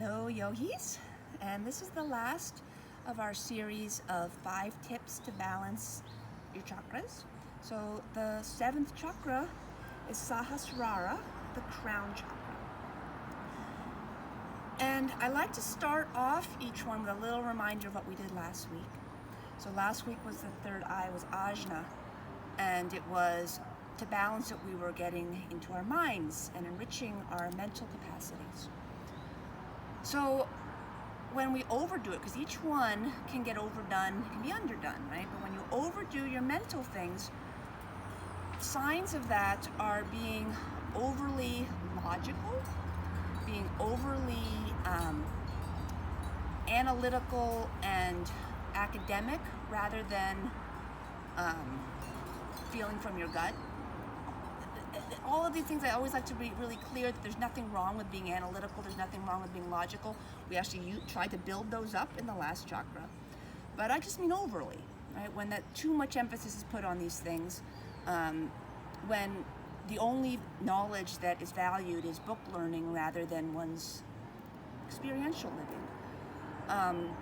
Hello yogis, and this is the last of our series of 5 tips to balance your chakras. So the 7th chakra is Sahasrara, the crown chakra. And I like to start off each one with a little reminder of what we did last week. So last week was the third eye, was Ajna, and it was to balance it, we were getting into our minds and enriching our mental capacities. So when we overdo it, because each one can get overdone, can be underdone, right? But when you overdo your mental things, signs of that are being overly logical, being overly analytical and academic rather than feeling from your gut. All of these things, I always like to be really clear that there's nothing wrong with being analytical, there's nothing wrong with being logical. We actually tried to build those up in the last chakra. But I just mean overly, right? When that too much emphasis is put on these things, when the only knowledge that is valued is book learning rather than one's experiential living.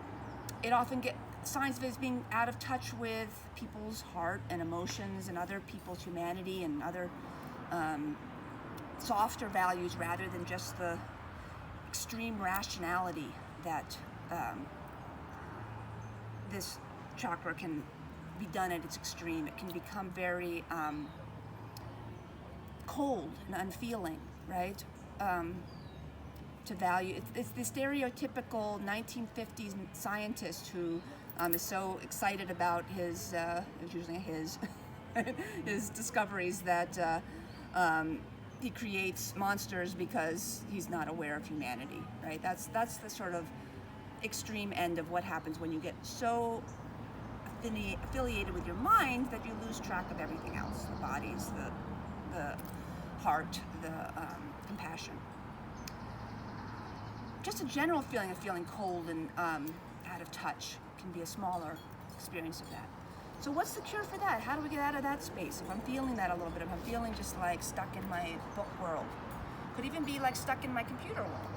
It often gets signs of it as being out of touch with people's heart and emotions and other people's humanity and other softer values rather than just the extreme rationality that this chakra can be done at its extreme. It can become very cold and unfeeling, right? To value. It's the stereotypical 1950s scientist who is so excited about his, it's usually his, his discoveries that he creates monsters because he's not aware of humanity, right? That's the sort of extreme end of what happens when you get so affiliated with your mind that you lose track of everything else, the bodies, the heart, the compassion. Just a general feeling of feeling cold and out of touch can be a smaller experience of that. So what's the cure for that? How do we get out of that space? If I'm feeling that a little bit, if I'm feeling just like stuck in my book world, could even be like stuck in my computer world.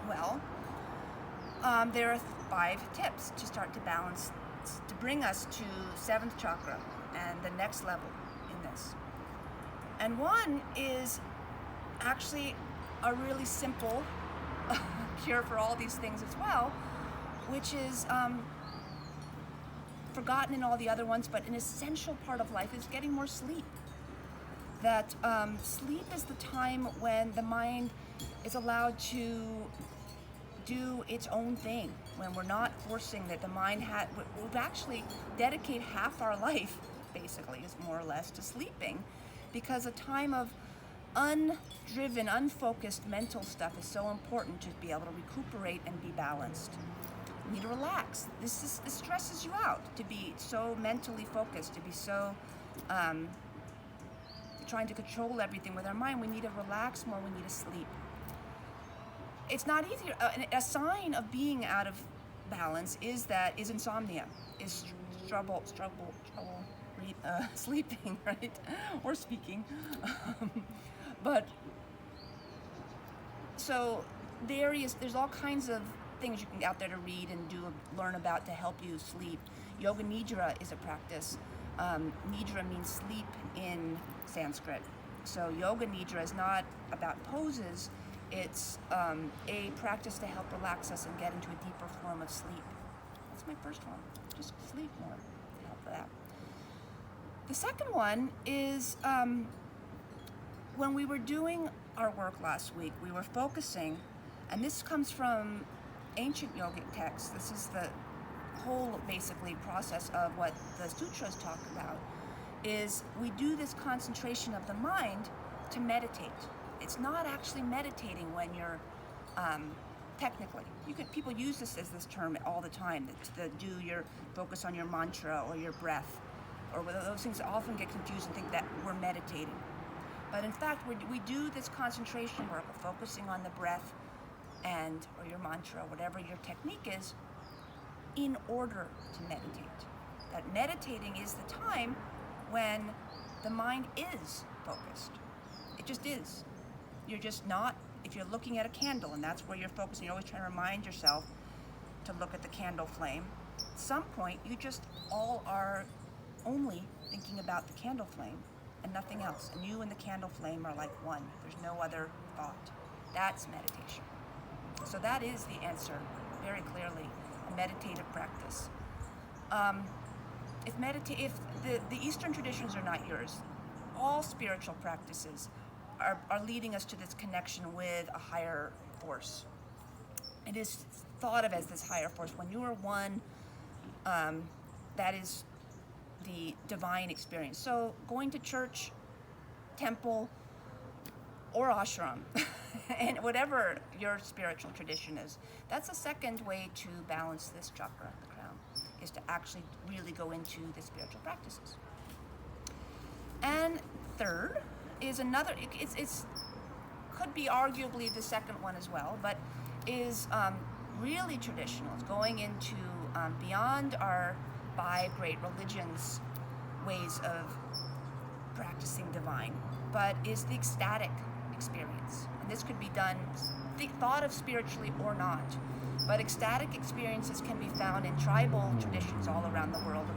Well, there are 5 tips to start to balance, to bring us to 7th chakra and the next level in this. And one is actually a really simple cure for all these things as well, which is forgotten in all the other ones, but an essential part of life is getting more sleep. That sleep is the time when the mind is allowed to do its own thing, when we're not forcing that the mind we've actually dedicate half our life, basically, is more or less to sleeping, because a time of undriven, unfocused mental stuff is so important to be able to recuperate and be balanced. We need to relax. This stresses you out to be so mentally focused, to be so trying to control everything with our mind. We need to relax more, we need to sleep. It's not easy. A sign of being out of balance is insomnia, is trouble sleeping, right? Or speaking. But so there's all kinds of things you can get out there to read and learn about to help you sleep. Yoga Nidra is a practice. Nidra means sleep in Sanskrit. So Yoga Nidra is not about poses, it's a practice to help relax us and get into a deeper form of sleep. That's my first one. Just sleep more to help with that. The second one is when we were doing our work last week, we were focusing, and this comes from ancient yogic texts. This is the whole basically process of what the sutras talk about, is we do this concentration of the mind to meditate. It's not actually meditating when you're technically. People use this term all the time, to do your focus on your mantra or your breath, or those things often get confused and think that we're meditating. But in fact, we do this concentration work of focusing on the breath or your mantra, whatever your technique is, in order to meditate. That meditating is the time when the mind is focused. It just is. You're just not if you're looking at a candle and that's where you're focusing, you're always trying to remind yourself to look at the candle flame. At some point, you just all are only thinking about the candle flame and nothing else. And you and the candle flame are like one. There's no other thought. That's meditation. So that is the answer, very clearly, a meditative practice. If the Eastern traditions are not yours, all spiritual practices are leading us to this connection with a higher force. It is thought of as this higher force. When you are one, that is the divine experience. So going to church, temple, or ashram, and whatever your spiritual tradition is, that's a second way to balance this chakra, the crown, is to actually really go into the spiritual practices. And third is another, it's could be arguably the second one as well, but is really traditional. It's going into beyond our 5 great religions' ways of practicing divine, but is the ecstatic experience. And this could be done, thought of spiritually or not, but ecstatic experiences can be found in tribal traditions all around the world of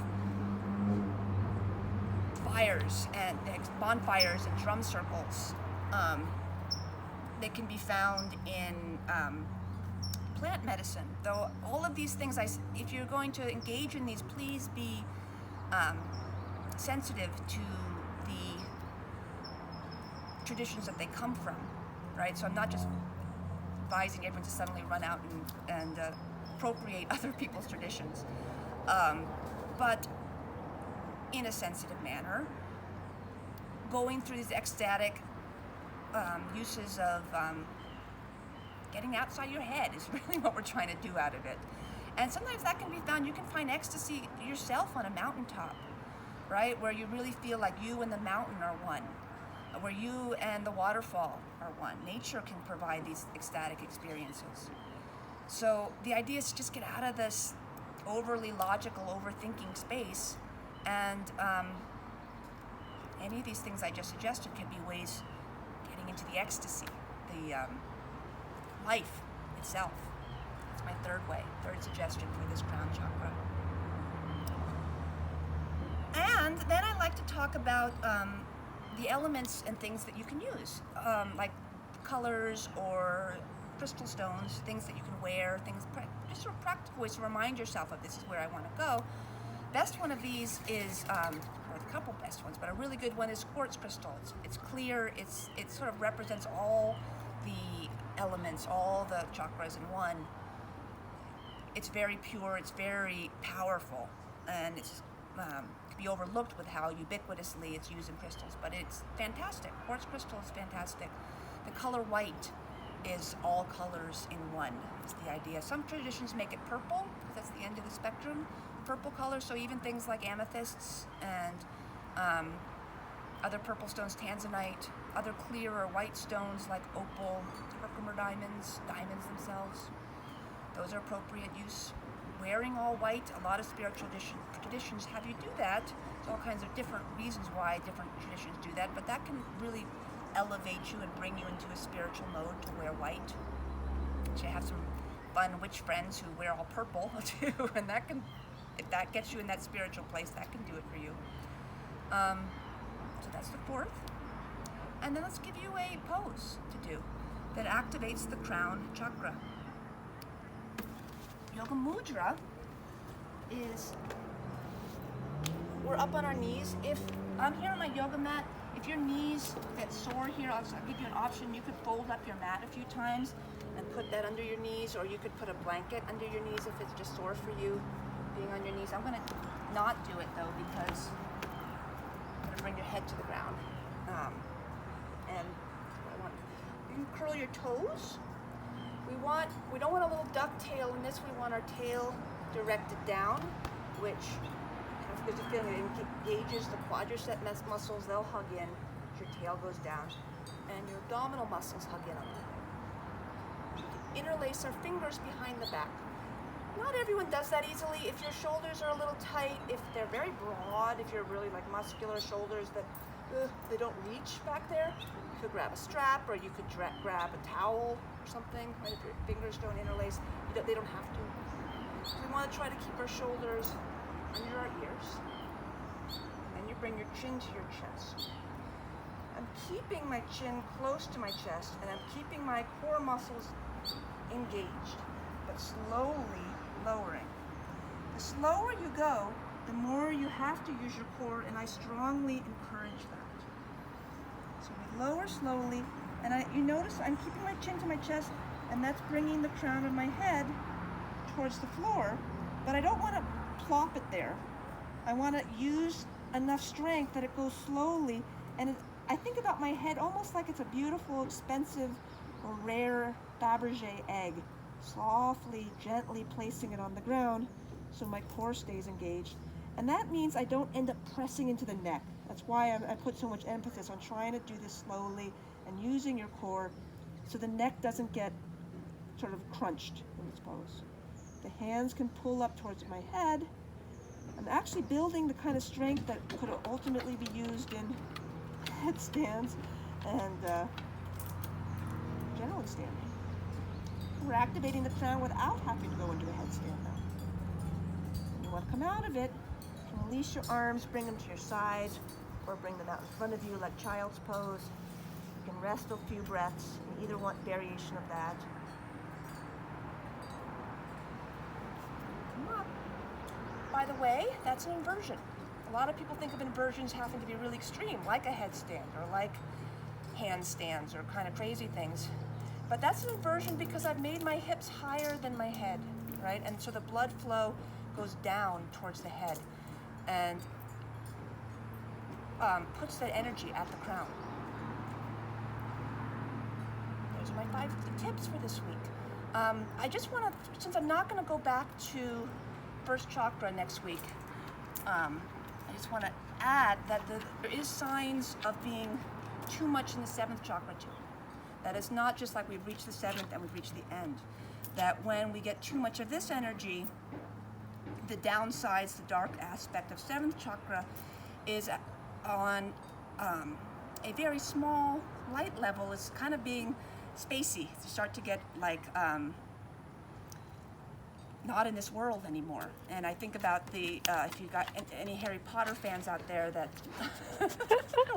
fires and bonfires and drum circles. They can be found in plant medicine, though all of these things, if you're going to engage in these, please be sensitive to the traditions that they come from, right? So I'm not just advising everyone to suddenly run out and appropriate other people's traditions, but in a sensitive manner, going through these ecstatic uses of getting outside your head is really what we're trying to do out of it. And sometimes that can be found, you can find ecstasy yourself on a mountaintop, right? Where you really feel like you and the mountain are one, where you and the waterfall are one. Nature can provide these ecstatic experiences. So the idea is to just get out of this overly logical, overthinking space, and any of these things I just suggested can be ways getting into the ecstasy, the life itself. That's my third suggestion for this crown chakra. And then I like to talk about the elements and things that you can use, like colors or crystal stones, things that you can wear, just sort of practical ways to remind yourself of this is where I want to go. Best one of these is, or a couple best ones, but a really good one is quartz crystal. It's clear, it sort of represents all the elements, all the chakras in one. It's very pure, it's very powerful, and it's can be overlooked with how ubiquitously it's used in crystals, but it's fantastic. Quartz crystal is fantastic. The color white is all colors in one, is the idea. Some traditions make it purple, because that's the end of the spectrum, purple color, so even things like amethysts and other purple stones, tanzanite, other clear or white stones like opal, Herkimer diamonds themselves, those are appropriate use. Wearing all white, a lot of spiritual traditions have you do that. There's all kinds of different reasons why different traditions do that, but that can really elevate you and bring you into a spiritual mode to wear white. So you have some fun witch friends who wear all purple too, and that can, if that gets you in that spiritual place, that can do it for you. So that's the fourth. And then let's give you a pose to do that activates the crown chakra. Yoga Mudra is, we're up on our knees. If I'm here on my yoga mat, if your knees get sore here, I'll give you an option. You could fold up your mat a few times and put that under your knees, or you could put a blanket under your knees if it's just sore for you, being on your knees. I'm gonna not do it though, because I'm gonna bring your head to the ground. And I want, you can curl your toes. We don't want a little duck tail in this, we want our tail directed down, which there's a feeling it engages the quadricep muscles, they'll hug in as your tail goes down, and your abdominal muscles hug in on that. We can interlace our fingers behind the back. Not everyone does that easily. If your shoulders are a little tight, if they're very broad, if you're really like muscular shoulders, that they don't reach back there, you could grab a strap, or you could grab a towel or something, right? If your fingers don't interlace, they don't have to. So we want to try to keep our shoulders under our ears. And then you bring your chin to your chest. I'm keeping my chin close to my chest, and I'm keeping my core muscles engaged, but slowly lowering. The slower you go, the more you have to use your core, and I strongly encourage that. So we lower slowly, and you notice I'm keeping my chin to my chest, and that's bringing the crown of my head towards the floor, but I don't want to plop it there. I want to use enough strength that it goes slowly, and I think about my head almost like it's a beautiful, expensive, or rare Fabergé egg, softly, gently placing it on the ground so my core stays engaged. And that means I don't end up pressing into the neck. That's why I put so much emphasis on trying to do this slowly and using your core so the neck doesn't get sort of crunched in its pose. The hands can pull up towards my head. I'm actually building the kind of strength that could ultimately be used in headstands and generally standing. We're activating the crown without having to go into a headstand now. When you want to come out of it, you can release your arms, bring them to your side, or bring them out in front of you like child's pose. You can rest a few breaths in either one variation of that. Come up. By the way, that's an inversion. A lot of people think of inversions having to be really extreme, like a headstand or like handstands or kind of crazy things. But that's an inversion because I've made my hips higher than my head, right? And so the blood flow goes down towards the head and puts that energy at the crown. Those are my 5 tips for this week. I just want to, since I'm not going to go back to first chakra next week, I just want to add that there is signs of being too much in the 7th chakra too. That it's not just like we've reached the 7th and we've reached the end. That when we get too much of this energy, the downsides, the dark aspect of 7th chakra is on a very small light level. It's kind of being spacey. You start to get like not in this world anymore. And I think about the, if you got any Harry Potter fans out there that,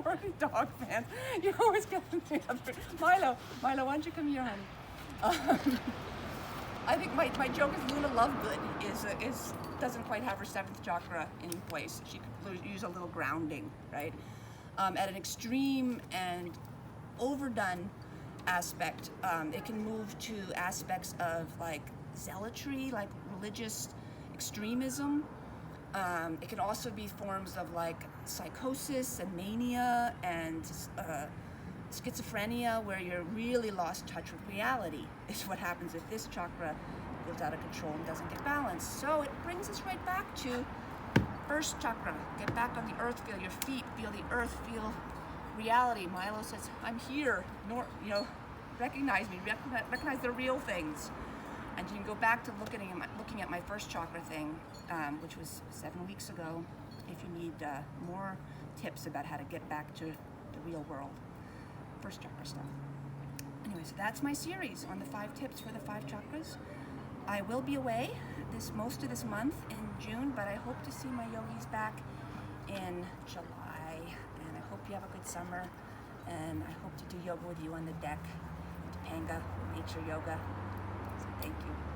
or any dog fans, you always get the other, Milo, why don't you come here, honey? I think my joke is Luna Lovegood doesn't quite have her 7th chakra in place. She could use a little grounding, right? At an extreme and overdone aspect, it can move to aspects of like zealotry, like religious extremism. It can also be forms of like psychosis and mania and schizophrenia, where you're really lost touch with reality, is what happens if this chakra goes out of control and doesn't get balanced. So it brings us right back to first chakra. Get back on the earth, feel your feet, feel the earth, feel reality. Milo says, I'm here, recognize me, recognize the real things. And you can go back to looking at my first chakra thing, which was 7 weeks ago, if you need more tips about how to get back to the real world. First chakra stuff. Anyway, so that's my series on the 5 tips for the 5 chakras. I will be away most of this month in June, but I hope to see my yogis back in July. And I hope you have a good summer. And I hope to do yoga with you on the deck, Topanga, nature yoga. So thank you.